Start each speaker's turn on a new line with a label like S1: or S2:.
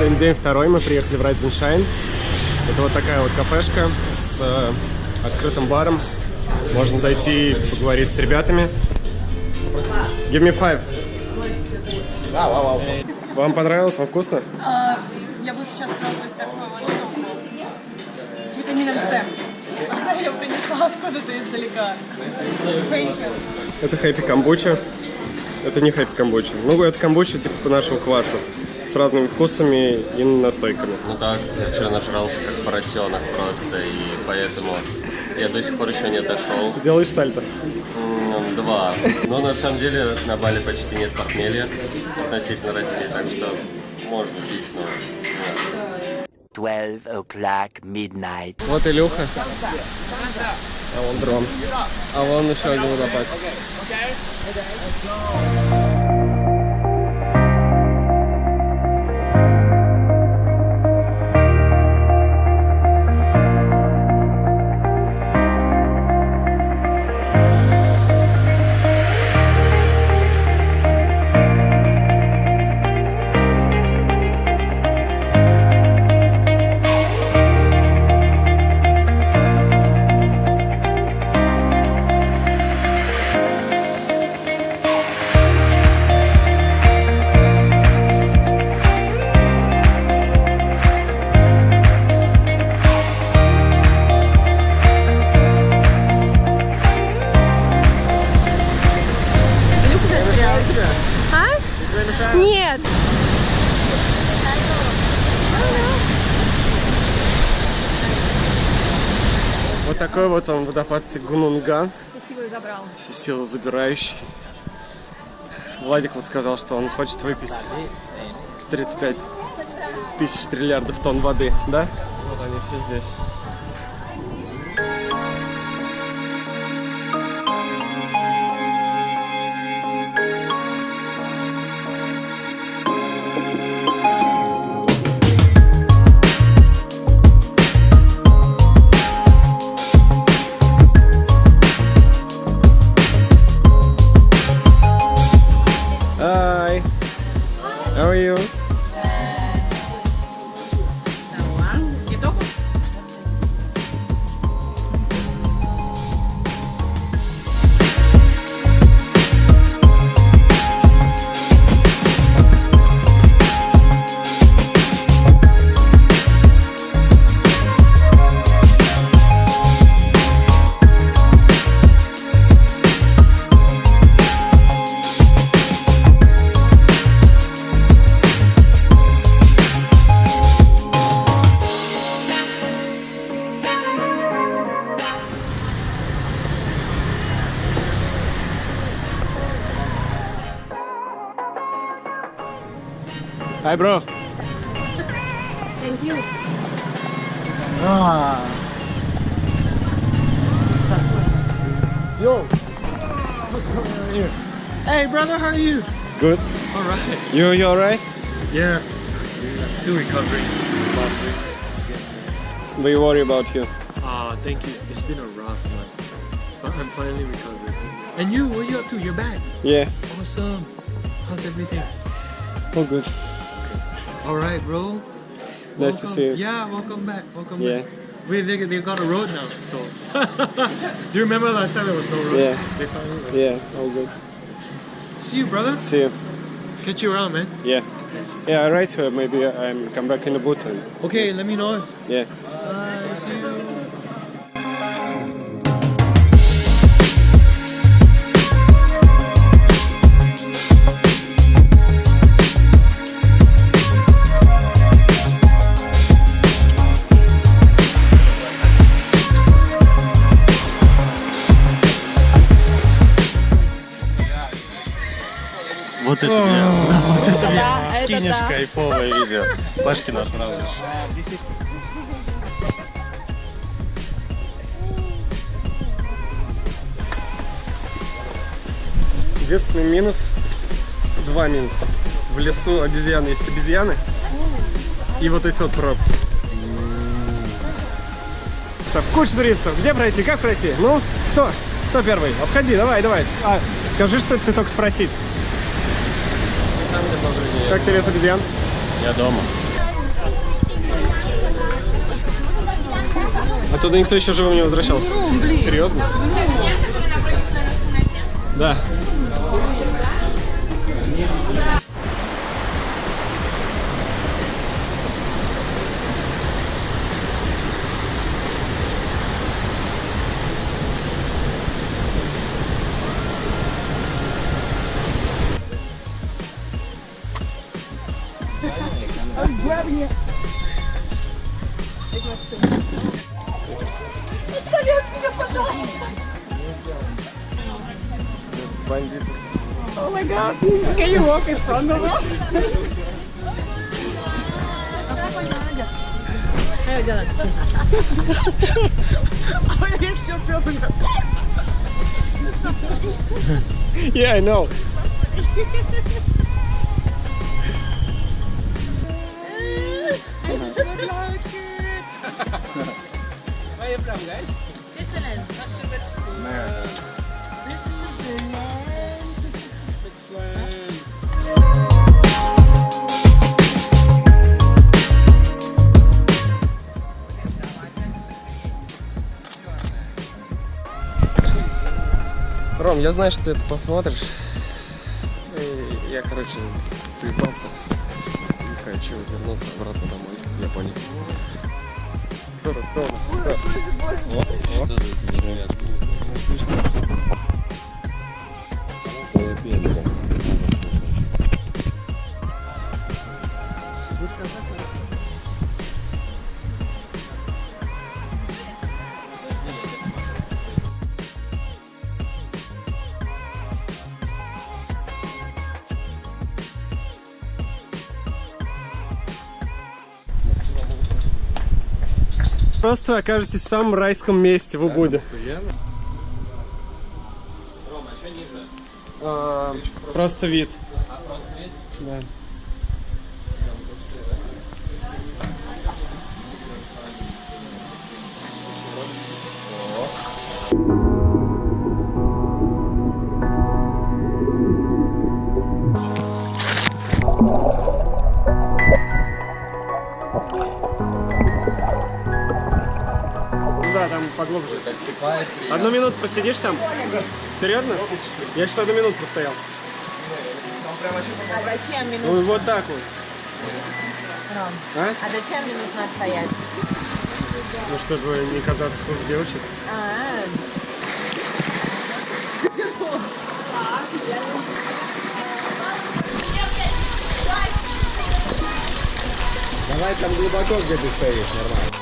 S1: Сегодня день второй, мы приехали в Райзеншайн. Это вот такая вот кафешка с открытым баром. Можно зайти и поговорить с ребятами. Give me 5. Вам понравилось? Вам вкусно?
S2: Я буду сейчас пробовать такую вот штуку с витамином С. Я принесла откуда-то издалека.
S1: Это хэппи камбуча. Это не хэппи камбуча. Ну, это камбуча типа по нашему квасу. С разными вкусами и настойками.
S3: Ну так, я вчера нажрался как поросенок просто, и поэтому я до сих пор еще не дошел.
S1: Сделаешь сальто?
S3: 2. Но на самом деле на Бали почти нет похмелья относительно России, так что можно пить, но нет.
S4: 12 o'clock midnight.
S1: Вот Илюха. А вон дрон. А вон еще один водопад.
S5: Нет.
S1: Вот такой вот он водопад Гунунга.
S2: Все силы забрал.
S1: Все силы забирающий. Владик вот сказал, что он хочет выпить 35 тысяч триллиардов тонн воды, да? Вот они все здесь. Hi. How are you? Hi, bro.
S5: Thank you.
S1: Yo.
S6: Hey brother, how are you?
S1: Good.
S6: All right.
S1: You alright?
S6: Yeah. Still recovering.
S1: We worry about you.
S6: Thank you. It's been a rough month, but I'm finally recovering. And you, what are you up to? You're back.
S1: Yeah.
S6: Awesome. How's everything?
S1: All good.
S6: All right, bro.
S1: Nice to see you.
S6: Yeah, welcome back. Welcome
S1: Yeah.
S6: back. They got a road now, so. Do you remember last time there was no road?
S1: Yeah.
S6: They finally road.
S1: Yeah, all good.
S6: See you, brother.
S1: See you.
S6: Catch you around, man.
S1: Yeah. Yeah, I write to her. Maybe I'm come back in the boot. And,
S6: Okay, let me know.
S1: yeah.
S6: Bye. See you.
S3: Вот это вот это
S5: Да, это
S3: скинешь
S5: да.
S3: кайфовое видео. Пашкина отправлю.
S1: Единственный минус, 2 минуса. В лесу обезьяны есть обезьяны. И вот эти вот пробки. Куча туристов. Где пройти? Как пройти? Ну, кто? Кто первый? Обходи, давай, давай. Скажи, что ты только спросить. Как тебе лес обезьян?
S3: Я дома.
S1: Оттуда никто еще живым не возвращался. Серьезно? Да.
S2: Oh my god, can you walk in front of us? Ayo jalan. Oh ya, еще пёрнга.
S1: Yeah, I know. Ром, я знаю, что ты это посмотришь. И я, короче, заебался. Не хочу вернуться обратно домой, в Японию. Просто окажетесь в самом райском месте в Убуде. Просто вид. Да. Да, там поглубже. Одну минуту посидишь там? Серьезно? Я сейчас 1 минуту постоял.
S2: А зачем минут?
S1: Ну вот так вот.
S2: Ром,
S1: А?
S2: а зачем мне нужно стоять?
S1: Ну, чтобы не казаться хуже девочек.
S7: Давай там глубоко, где ты стоишь, нормально.